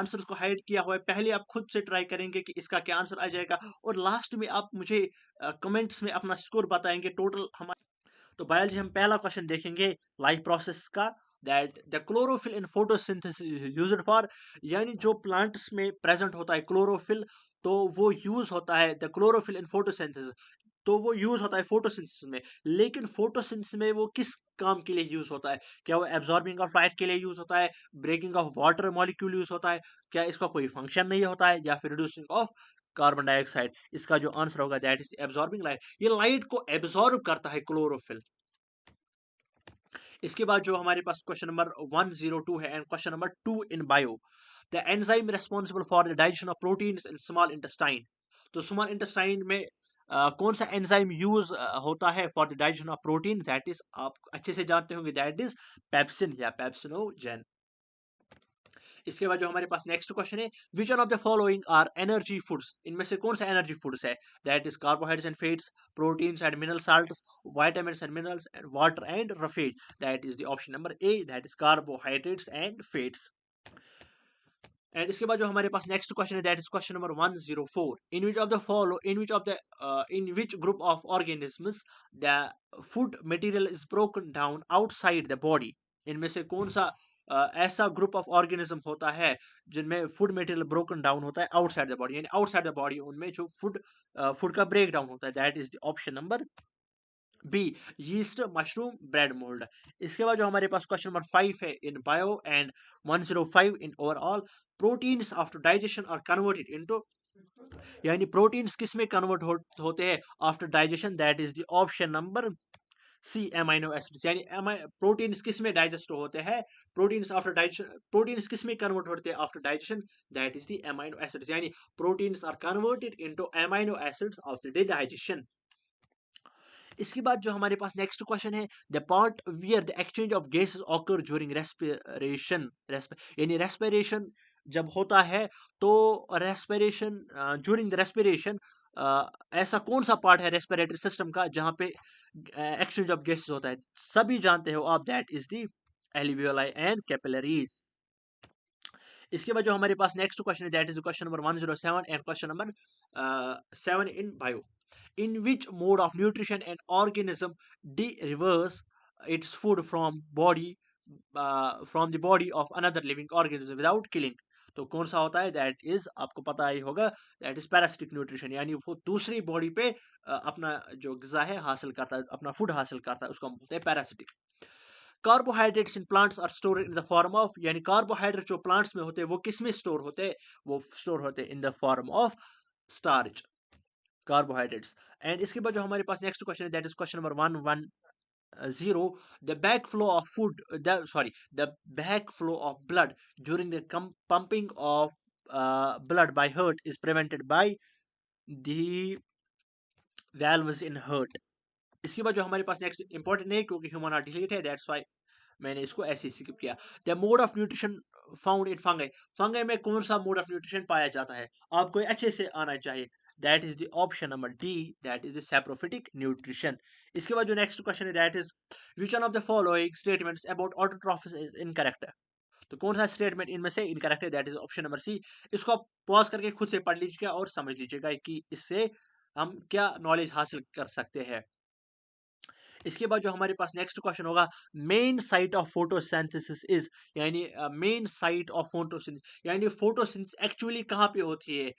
Answers को hide किया हुआ है, पहले आप खुद से ट्राई करेंगे कि इसका क्या आंसर आ जाएगा, और लास्ट में आप मुझे कमेंट्स में अपना स्कोर बताएंगे टोटल हमारा। तो बायोलॉजी हम पहला क्वेश्चन देखेंगे लाइफ प्रोसेस का, that the chlorophyll in photosynthesis used for, यानी जो प्लांट्स में प्रेजेंट होता है क्लोरोफिल, तो वो यूज होता है, द क्लोरोफिल इन फोटोसिंथेसिस, तो वो यूज होता है फोटोसिंथेसिस में। लेकिन फोटोसिंथेसिस में वो किस काम के लिए यूज होता है? क्या वो एब्जॉर्बिंग ऑफ लाइट के लिए यूज होता है, breaking of water molecule use होता है, क्या इसका कोई फंक्शन नहीं होता है, या फिर रिड्यूसिंग ऑफ कार्बन डाइऑक्साइड? इसका जो आंसर होगा दैट इज एब्जॉर्बिंग लाइट, ये लाइट को एब्जॉर्ब करता है क्लोरोफिल। इसके बाद जो हमारे पास क्वेश्चन नंबर 102 है, and question number 2 in bio, the enzyme responsible for the digestion of proteins in small intestine. तो स्मॉल इंटेस्टाइन में कौन सा एंजाइम यूज होता है for the digestion of protein? That is, आप अच्छे से जानते होंगे, दैट इज पेप्सिन या पेप्सिनोजेन। इसके बाद जो हमारे पास नेक्स्ट क्वेश्चन है, which one of the following are energy foods, इनमें से कौन सा एनर्जी फूड्स है? That is carbohydrates and fats, proteins and mineral salts, vitamins and minerals, and water and roughage. That is the option number a, that is carbohydrates and fats. And इसके बाद जो हमारे पास नेक्स्ट क्वेश्चन है, that is question number 104, in which of the follow in which of the in which group of organisms the food material is broken down outside the body. इनमें से कौन सा ऐसा ग्रुप ऑफ ऑर्गेनिज्म होता है जिनमें food material broken down होता है आउटसाइड द बॉडी, यानी आउटसाइड द बॉडी उनमें जो फूड का ब्रेक डाउन होता है? That is the option number b, yeast, mushroom, bread mould. इसके बाद जो हमारे पास क्वेश्चन नंबर 5 है in bio, and 105 in overall, proteins after digestion are converted into, यानी प्रोटीन्स किस में कन्वर्ट होते हैं after digestion? That is the option number c, amino acids. यानी प्रोटीन्स किस में डाइजेस्ट होते हैं? प्रोटीन्स आफ्टर डाइजेशन, प्रोटीन्स किस में कन्वर्ट होते हैं after digestion? That is the amino acids, यानी proteins are converted into amino acids after digestion. इसके बाद जो हमारे पास नेक्स्ट क्वेश्चन है, the part where the exchange of gases occur during respiration, यानी रेस्पिरेशन जब होता है, तो रेस्पिरेशन ड्यूरिंग द रेस्पिरेशन, ऐसा कौन सा पार्ट है रेस्पिरेटरी सिस्टम का जहां पे एक्सचेंज ऑफ गैसेस होता है? सभी जानते हो आप, that is the alveoli and capillaries. इसके बाद जो हमारे पास नेक्स्ट क्वेश्चन है, that is question number 107, and question number 7 in bio, in which mode of nutrition an organism derives its food from the body of another living organism without killing? तो कौन सा होता है? दैट इज, आपको पता ही होगा, that is parasitic nutrition, यानी वो दूसरी बॉडी पे अपना जो ग़िज़ा है हासिल करता है, अपना फूड हासिल करता है, उसको हम बोलते हैं parasitic. Carbohydrates in plants are store in the form of, यानी कार्बोहाइड्रेट जो प्लांट्स में होते हैं वो किस में स्टोर होते हैं? वो स्टोर होते हैं इन the form of starch, carbohydrates. And इसके बाद जो हमारे पास नेक्स्ट क्वेश्चन है, that is question number 110, the back flow of food, the back flow of blood during the pumping of blood by heart is prevented by the valves in heart. इसके बाद जो हमारे पास नेक्स्ट इंपॉर्टेंट है, क्योंकि human heart delete है, that's why मैंने इसको ऐसे स्किप किया। The mode of nutrition found in fungi, fungi में कौन सा मोड ऑफ न्यूट्रिशन पाया जाता है? आपको अच्छे से आना चाहिए। That is the option number d, that is the saprophytic nutrition. इसके बाद जो नेक्स्ट क्वेश्चन है, that is which one of the following statements about autotrophs is incorrect? तो कौन सा स्टेटमेंट इनमें से इनकरेक्ट है? That is option number c. इसको आप पॉज करके खुद से पढ़ लीजिएगा और समझ लीजिएगा कि इससे हम क्या नॉलेज हासिल कर सकते हैं। इसके बाद जो हमारे पास नेक्स्ट क्वेश्चन होगा, main site of photosynthesis is, यानी मेन साइट ऑफ फोटोसिंथेसिस, यानी फोटोसिंथेसिस एक्चुअली कहाँ पे होती है,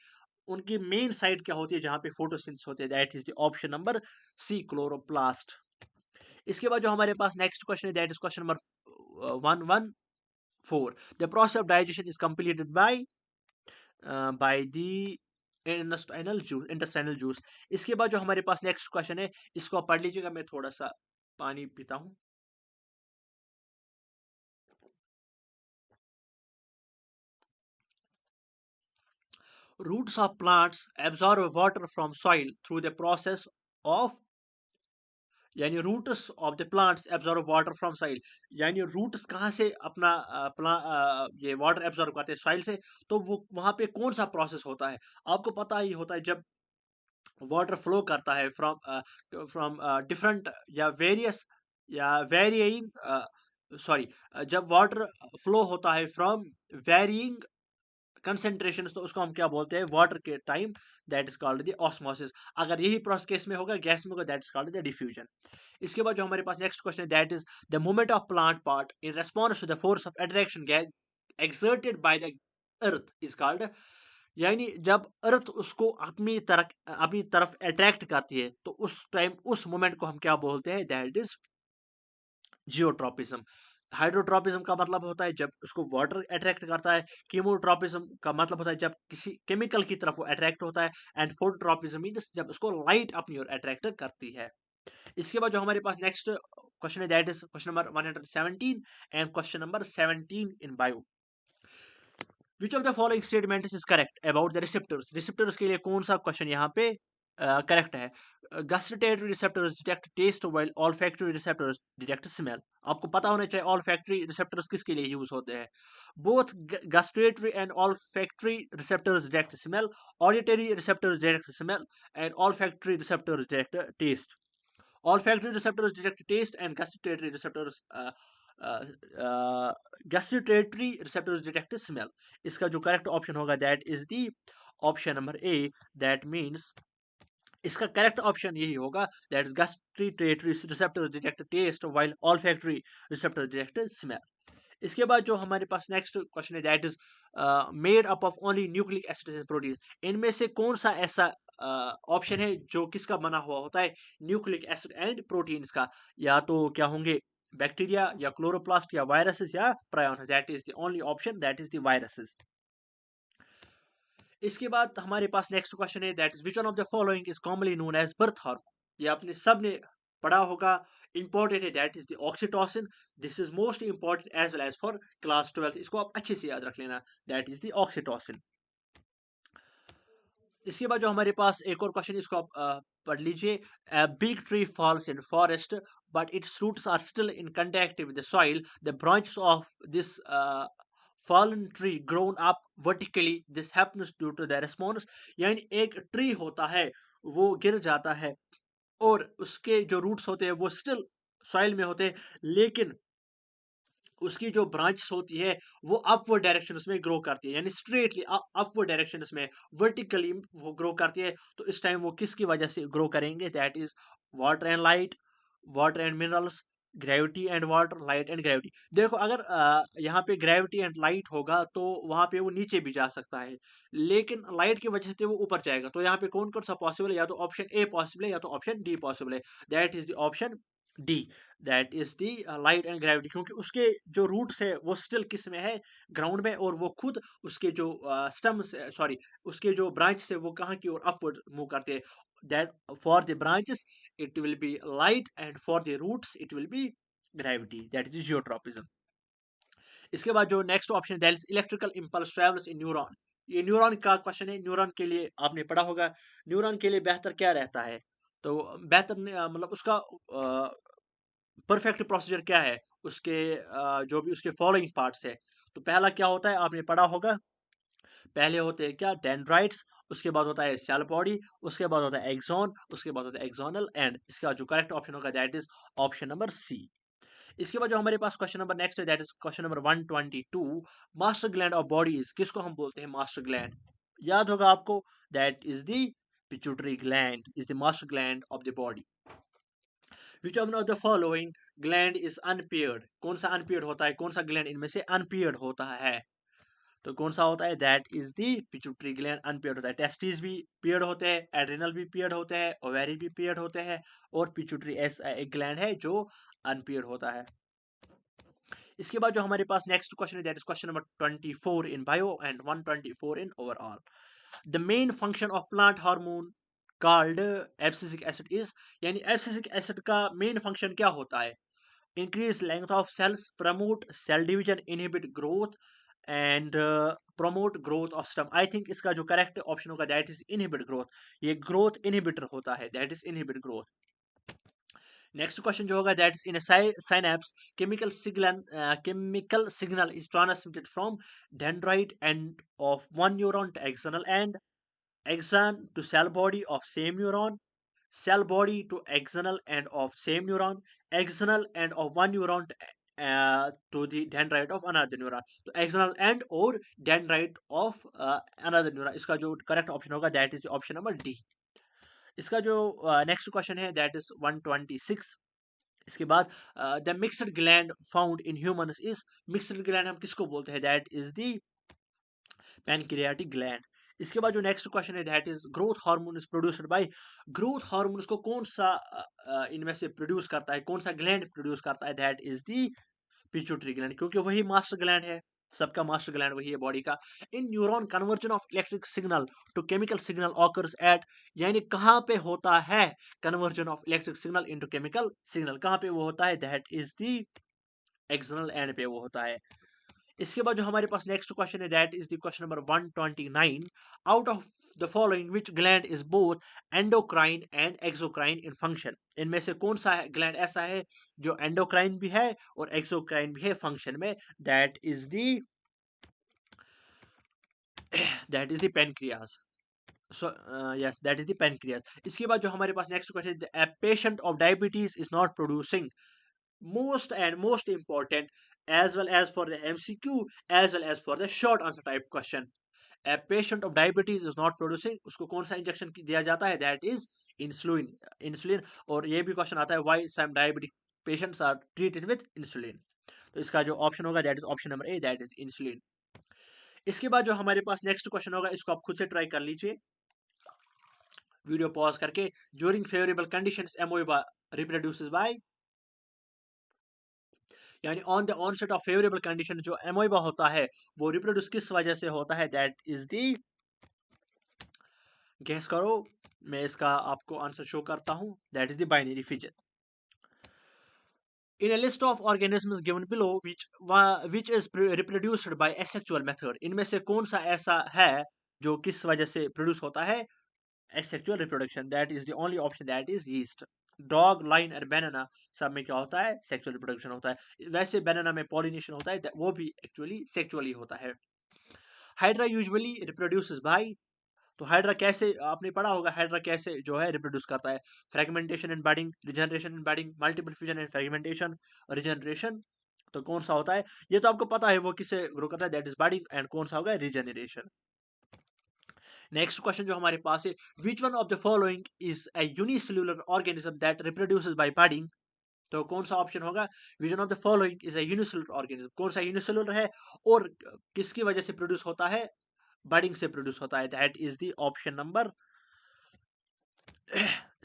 उनकी मेन साइट क्या होती है जहाँ पे फोटोसिंथेसिस होते हैं? That is the option number c, chloroplast. इसके बाद जो हमारे पास नेक्स्ट क्वेश्चन है, that is question number 114, the process of digestion is completed by the intestinal juice. इसके बाद जो हमारे पास नेक्स्ट क्वेश्चन है, इसको आप पढ़ लीजिएगा, मैं थोड़ा सा पानी पीता हूँ। Roots of plants absorb water from soil through the process of, यानी roots of the plants absorb water from soil, यानी रूट्स कहाँ से अपना ये वाटर एब्जॉर्ब करते हैं? सॉइल से। तो वो वहाँ पे कौन सा प्रोसेस होता है? आपको पता ही होता है, जब वाटर फ्लो करता है फ्रॉम फ्रॉम डिफरेंट या वेरियस या वेरिइंग, सॉरी, जब वाटर फ्लो होता है फ्रॉम वेरिइंग कंसेंट्रेशन, तो उसको हम क्या बोलते हैं वाटर के time, that is called the osmosis. अगर यही प्रोसेस केस में होगा, गैस में होगा, that is called the diffusion. इसके बाद जो हमारे पास नेक्स्ट क्वेश्चन है, that is the movement of plant part in response to the force of attraction exerted by the earth is called, यानी जब अर्थ उसको अपनी तरफ अट्रैक्ट करती है, तो उस टाइम उस मोमेंट को हम क्या बोलते हैं, दैट इज जियोट्रॉपिज्म। हाइड्रोट्रॉपिज्म का मतलब होता है जब उसको वाटर अट्रैक्ट करता है। कीमोट्रॉपिज्म का मतलब होता है जब किसी केमिकल की तरफ वो अट्रैक्ट होता है। एंड फोटोट्रॉपिज्म मीन्स जब उसको लाइट अपनी ओर अट्रैक्ट करती है। इसके बाद जो हमारे पास नेक्स्ट क्वेश्चन है, that is question number 117 and question number 17 in bio. Which of the following statement is correct about the receptors. Receptors के लिए कौन सा क्वेश्चन यहाँ पे करेक्ट है? Gustatory receptors detect taste while olfactory receptors detect smell. आपको पता होना चाहिए ऑल्फैक्टरी रिसेप्टर्स किसके लिए यूज होते हैं। Both gustatory and olfactory receptors detect smell, auditory receptors detect smell, and olfactory receptors detect taste. Olfactory receptors detect taste and gustatory receptors detect smell. इसका जो करेक्ट ऑप्शन होगा that is the option number a. That means इसका correct option यही होगा, that is gustatory receptors detect taste while olfactory receptors detect smell. इसके बाद जो हमारे पास नेक्स्ट क्वेश्चन है, that is made up of only nucleic acid and protein. इनमें से कौन सा ऐसा ऑप्शन है जो किसका बना हुआ होता है, न्यूक्लिक एसिड एंड प्रोटीन्स का? या तो क्या होंगे, बैक्टीरिया या क्लोरोप्लास्ट या वायरसेस या prion. That is the only option, that is the viruses. इसके बाद हमारे पास नेक्स्ट क्वेश्चन है, that is which one of the following is commonly known as birth hormone. ये आपने सब ने पढ़ा होगा, इंपॉर्टेंट है, that is the oxytocin. This is most important as well as for class 12, इसको आप अच्छे से याद रख लेना, दैट इज द ऑक्सीटोसिन। इसके बाद जो हमारे पास एक और क्वेश्चन, इसको आप पढ़ लीजिए। Big tree falls in forest but its roots are still in contact with the soil, the branches of this fallen tree grown up vertically, this happens due to the response। यानी एक tree होता है, वो गिर जाता है और उसके जो रूट्स होते हैं वो स्टिल सॉइल में होते हैं, लेकिन उसकी जो ब्रांचेस होती है वो अपवर्ड डायरेक्शन में ग्रो करती है, यानी स्ट्रेटली अपवर्ड डायरेक्शन में, वर्टिकली वो ग्रो करती है। तो इस टाइम वो किसकी वजह से ग्रो करेंगे, that is water and light, water and minerals, gravity and water, light and gravity. देखो अगर यहाँ पे ग्रेविटी एंड लाइट होगा तो वहां पे वो नीचे भी जा सकता है, लेकिन लाइट की वजह से वो ऊपर जाएगा। तो यहाँ पे कौन कौन सा पॉसिबल है, या तो ऑप्शन ए पॉसिबल है या तो ऑप्शन डी पॉसिबल है। That is the option D, that is the light and gravity, क्योंकि उसके जो रूट्स है वो स्टिल किस में है, ग्राउंड में, और वो खुद उसके जो स्टेम्स, सॉरी उसके जो ब्रांच है वो कहाँ की ओर अपवर्ड मूव करते हैं। That for the branches it will be light and for the roots it will be gravity, that is geotropism. इसके बाद जो next option, that is electrical impulse travels in neuron. ये न्यूरॉन का question है, neuron के लिए आपने पढ़ा होगा, न्यूरॉन के लिए बेहतर क्या रहता है। तो बेहतर मतलब उसका परफेक्ट प्रोसीजर क्या है, उसके जो भी उसके फॉलोइंग पार्ट्स है। तो पहला क्या होता है, आपने पढ़ा होगा, पहले होते हैं क्या, डेंड्राइट्स, उसके बाद होता है सेल बॉडी, उसके बाद होता है एक्सॉन, उसके बाद होता है एक्सोनल एंड। इसका जो करेक्ट ऑप्शन होगा that is option number C. इसके बाद जो हमारे पास क्वेश्चन नंबर नेक्स्ट है, that is question number 122। Master gland of bodies किसको हम बोलते हैं, मास्टर ग्लैंड। याद होगा आपको, that is the pituitary gland is the master gland of the body. Which of the following gland is unpaired. कौन सा अनपेयर्ड होता है, कौन सा ग्लैंड इनमें से अनपेयर्ड होता है। तो कौन सा होता है, that is the pituitary gland unpaired होता है। टेस्टिस भी पेयर्ड होते हैं, एड्रिनल भी पेयर्ड होते हैं, ओवेरी भी पेयर्ड होते हैं, और पिट्यूटरी ऐसा एक ग्लैंड है जो अनपेयर्ड होता है। इसके बाद जो हमारे पास नेक्स्ट क्वेश्चन है, that is question number 24 in bio and 124 in overall. The main function of plant hormone called abscisic acid is, यानी एब्सिसिक एसिड का मेन फंक्शन क्या होता है, increase length of cells, promote cell division, inhibit growth and promote growth of stem। I think इसका जो correct option होगा that is inhibit growth. ये growth inhibitor होता है, that is inhibit growth. Next question जो होगा, that is in synapse chemical signal is transmitted from dendrite end of one neuron to axonal end, axon to cell body of same neuron, cell body to axonal end of same neuron, axonal end of one neuron to to the dendrite of another neuron. तो external and और dendrite of another neuron, इसका जो correct option होगा that is option number D. इसका जो next question है that is 126। इसके बाद the mixed gland found in humans is, mixed gland हम किसको बोलते हैं, that is the pancreatic gland. इसके बाद जो नेक्स्ट क्वेश्चन है that is growth hormone is produced by, growth hormone को कौन सा इनमें से प्रोड्यूस करता है, कौन सा ग्लैंड प्रोड्यूस करता है, that is the pituitary gland, क्योंकि वही मास्टर ग्लैंड है, सबका मास्टर ग्लैंड वही है बॉडी का। In neuron conversion of electric signal to chemical signal occurs at, यानी कहाँ पे होता है conversion of electric signal into chemical signal, कहाँ पे वो होता है, that is the external end पे वो होता है। इसके बाद जो हमारे पास नेक्स्ट क्वेश्चन है that is the question number 129। Out of the following which gland is both endocrine and exocrine in function, इनमें से कौन सा ग्लैंड ऐसा है जो एंडोक्राइन भी है और एक्सोक्राइन भी है फंक्शन में, that is the pancreas. So yes that is the pancreas. इसके बाद जो हमारे पास next question, a patient of diabetes is not producing, most and most important as well as for the MCQ as well as for the short answer type question, a patient of diabetes is not producing, उसको कौन सा injection दिया जाता है, that is insulin, insulin। और ये भी question आता है why some diabetic patients are treated with insulin, तो इसका जो ऑप्शन होगा that is option number A, that is insulin। इसके बाद जो हमारे पास नेक्स्ट क्वेश्चन होगा इसको आप खुद से ट्राई कर लीजिए वीडियो पॉज करके। During favourable conditions amoeba reproduces by, यानी on the onset of favourable condition जो एमोइबा होता है वो रिप्रोड्यूस किस वजह से होता है, दैट इज दी, गेस करो, मैं इसका आपको आंसर शो करता हूं, that is the binary fission. In a list of organisms given below which is reproduced by asexual method, इनमें से कौन सा ऐसा है जो किस वजह से प्रोड्यूस होता है, asexual reproduction, that is the only option, that is yeast। Dog, line और बनाना सब में क्या होता है, सेक्सुअल रिप्रोडक्शन होता है। वैसे बनाना में पॉलिनेशन होता है, वो भी एक्चुअली सेक्सुअली होता है। हाइड्रा यूजुअली रिप्रोड्यूसेस बाय, तो हाइड्रा कैसे, आपने पढ़ा होगा हाइड्रा कैसे जो है रिप्रोड्यूस करता है, fragmentation and budding, regeneration and budding, multiple fusion and fragmentation, regeneration. तो कौन सा होता है, ये तो आपको पता है वो किसे ग्रो करता है, दैट इज बडिंग, एंड कौन सा होगा, रिजनरेशन। नेक्स्ट क्वेश्चन जो हमारे पास है, which one of the following is a unicellular organism that reproduces by budding, तो कौन सा ऑप्शन होगा, which one of the following is a unicellular organism, कौन सा यूनिसेल्युलर है और किसकी वजह से प्रोड्यूस होता है, बडिंग से प्रोड्यूस होता है, that is the option number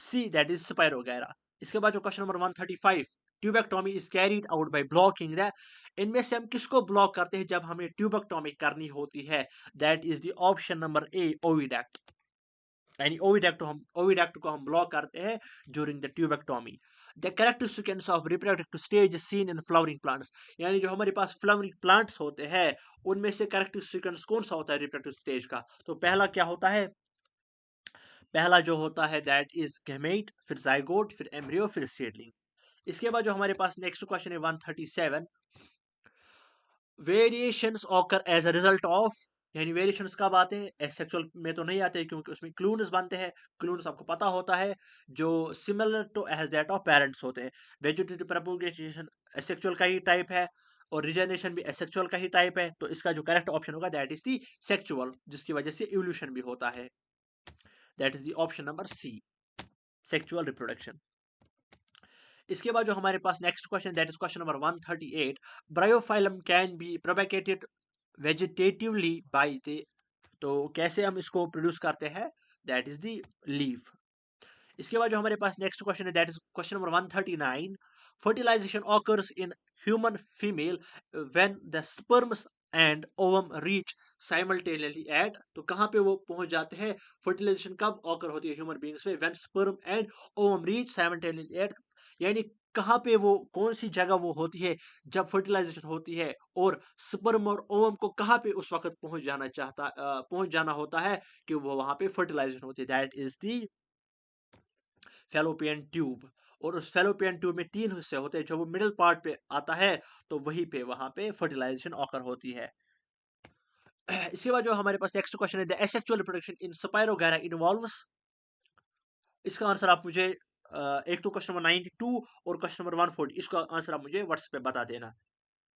c, that is spirogyra. इसके बाद जो question number 135, tubectomy is carried out by blocking the, इनमें से हम किसको ब्लॉक करते हैं जब हमें ट्यूबेक्टोमी करनी होती है, that is the option number A, oviduct, यानी ओविडक्ट को हम ब्लॉक करते हैं during the tubectomy. The correct sequence of reproductive stage seen in flowering plants, यानी जो हमारे पास फ्लावरिंग प्लांट्स होते हैं उनमें से करेक्ट सीक्वेंस कौन सा होता है रिप्रोडक्टिव स्टेज का, तो पहला क्या होता है, पहला जो होता है दैट इज गैमेट, फिर जाइगोट, फिर एम्ब्रियो, फिर सीडलिंग। इसके बाद जो हमारे पास नेक्स्ट क्वेश्चन है 137, variations occur as a result of, यानी वेरिएशंस कब आते हैं, एसेक्सुअल में तो नहीं आते क्योंकि उसमें क्लून्स बनते हैं, क्लून्स आपको पता होता है जो similar to as that of parents होते हैं। वेजिटेटिव प्रोपगेशन एसेक्सुअल का ही टाइप है और रिजेनरेशन भी एसेक्सुअल का ही टाइप है, तो इसका जो करेक्ट ऑप्शन होगा दैट इज दी सेक्सुअल, जिसकी वजह से इवोल्यूशन भी होता है, that is the option number c, sexual reproduction. इसके बाद जो हमारे पास next question that is question number 138, bryophyllum can be propagated vegetatively by the, तो कैसे हम इसको प्रोड्यूस करते हैं, दैट इज द लीफ। इसके बाद जो हमारे पास नेक्स्ट क्वेश्चन है that is question number 139, fertilisation occurs in human female when the sperms and ovum reach simultaneously at, तो कहाँ पे वो पहुंच जाते हैं, फर्टिलाइजेशन कब ऑकर होती है ह्यूमन बींग्स में, when sperm and ovum reach simultaneously eight, यानी कहाँ पे वो कौन सी जगह वो होती है जब फर्टिलाइजेशन होती है, और स्पर्म और ओवम को कहाँ पे उस वक्त पहुंच जाना होता है कि वो वहां पे फर्टिलाइजेशन होती है, that is the fallopian tube. और उस फेलोपियन ट्यूब में 3 हिस्से होते हैं, जो वो मिडिल पार्ट पे आता है तो वहीं पे वहां पे फर्टिलाइजेशन ऑकर होती है। इसके बाद जो हमारे पास नेक्स्ट क्वेश्चन है, the asexual reproduction in spirogyra involves, इसका आंसर आप मुझे एक तो क्वेश्चन नंबर 92 और क्वेश्चन नंबर 140, इसका आंसर आप मुझे व्हाट्सएप पे बता देना।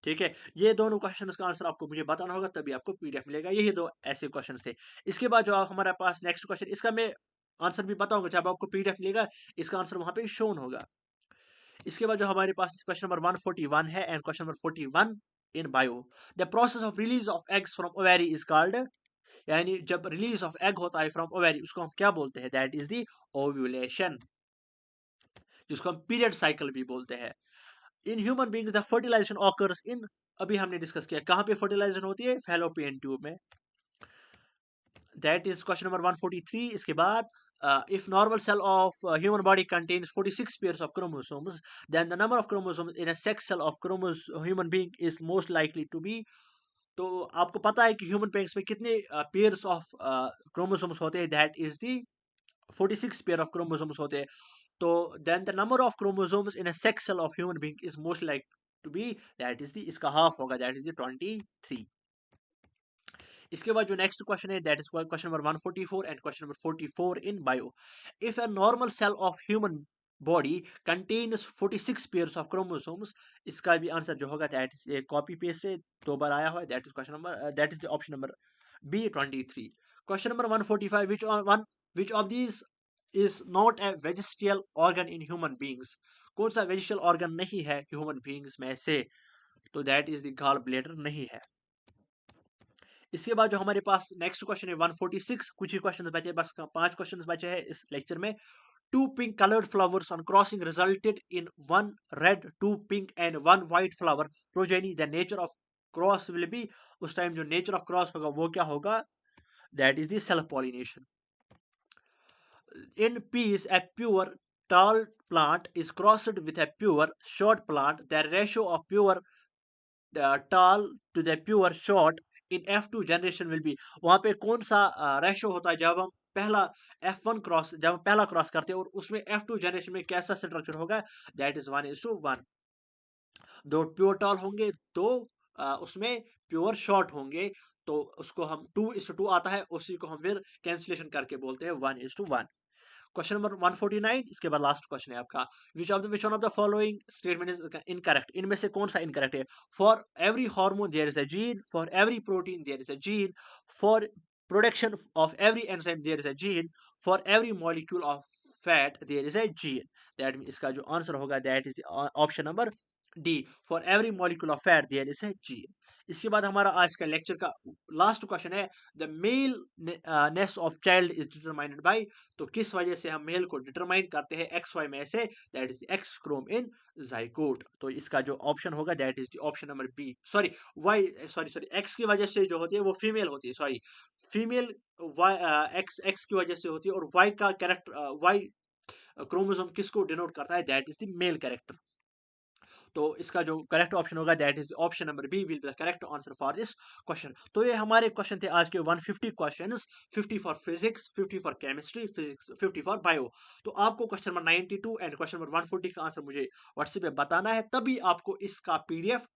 ठीक है, ये दोनों क्वेश्चन का आंसर आपको मुझे बताना होगा, तभी आपको पीडीएफ मिलेगा। यही दो ऐसे क्वेश्चन थे। इसके बाद जो हमारे पास नेक्स्ट क्वेश्चन, इसका मैं आंसर भी बताऊंगा जब आपको पीडीएफ मिलेगा, इसका आंसर वहां पे शोन होगा। इसके बाद जो हमारे पास क्वेश्चन नंबर 141 है and question number 41 in bio, the process of release of eggs from ovary is called, यानी जब रिलीज ऑफ एग होता है फ्रॉम ओवेरी, उसको हम क्या बोलते हैं? दैट इज द ओव्यूलेशन, जिसको हम पीरियड साइकिल भी बोलते हैं। In human beings the fertilisation occurs in, अभी हमने डिस्कस किया कहां पे फर्टिलाइजेशन होती है? फैलोपियन ट्यूब में। That is question number 143। इसके बाद if normal cell of human body contains 46 pairs of chromosomes, then the number of chromosomes in a sex cell of human being is most likely to be, तो आपको पता है कि human beings में कितने pairs of chromosomes होते हैं? That is the 46 pair of chromosomes होते हैं। तो then the number of chromosomes in a sex cell of human being is most like to be, that is the, इसका half होगा, that is the 23। इसके बाद जो नेक्स्ट क्वेश्चन है that is question number 144 and question number 44 in bio, if a normal cell of human body contains 46 pairs of chromosomes, इसका भी answer जो होगा दैट इज कॉपी पेस्ट से 2 बार आया हुआ है, that is question number, that is the option number b 23। Question number 145, which of these is not a vestigial organ in human beings, कौन सा वेजिटेरियल ऑर्गन नहीं है ह्यूमन बीइंग्स में से? तो that is the gall bladder नहीं है। इसके बाद जो हमारे पास नेक्स्ट क्वेश्चन है 146, कुछ ही क्वेश्चन बचे, बस 5 क्वेश्चन बचे हैं इस लेक्चर में। Two pink coloured flowers on crossing resulted in one red, two pink and one white flower progeny, the nature of cross will be, उस टाइम जो नेचर ऑफ क्रॉस होगा वो क्या होगा? That is the self pollination. In peas a pure tall plant is crossed with a pure short plant, the ratio of pure tall to the pure short in F2 generation will be, वहां पे कौन सा ratio होता है जब हम पहला F1 cross, जब हम पहला क्रॉस करते हैं, और उसमें F2 जनरेशन में कैसा स्ट्रक्चर होगा? That is 1:1। दो प्योर टॉल होंगे, दो उसमें प्योर शॉर्ट होंगे, तो उसको हम 2:2 आता है, उसी को हम फिर कैंसिलेशन करके बोलते हैं 1:1। क्वेश्चन नंबर 149, इसके बाद लास्ट क्वेश्चन है आपका, which one of the following statement is incorrect, इनमें से कौन सा इनकरेक्ट है? For every hormone there is a gene, for every protein there is a gene, for production of every enzyme there is a gene, for every molecule of fat there is a gene, that mean इसका जो answer होगा that is option number D, for every molecule of fat there is a gene. इसके बाद हमारा आज का lecture का last question है, the maleness of child is determined by, तो किस वजह से हम मेल को डिटरमाइन करते हैं एक्स वाई में से? That is X chrome in zygote, तो इसका जो ऑप्शन होगा that is option number B, sorry Y, sorry X की वजह से जो होती है वो फीमेल होती है, sorry female Y, X X की वजह से होती है, और वाई का कैरेक्टर, वाई क्रोमोसोम किसको डिनोट करता है? That is the male character. तो इसका जो करेक्ट ऑप्शन होगा that is option number B will be the correct answer for this question. तो ये हमारे क्वेश्चन थे आज के 150 questions, 50 for physics, 50 for chemistry, physics 50 for bio. तो आपको question number 92 and question number 140 का आंसर मुझे व्हाट्सएप पे बताना है, तभी आपको इसका पीडीएफ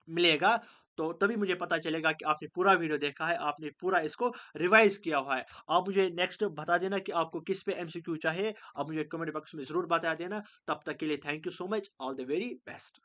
मिलेगा। तो तभी मुझे पता चलेगा कि आपने पूरा वीडियो देखा है, आपने पूरा इसको रिवाइज किया हुआ है। आप मुझे नेक्स्ट बता देना कि आपको किस पे एमसीक्यू चाहिए, आप मुझे कमेंट बॉक्स में जरूर बता देना। तब तक के लिए thank you so much, all the very best.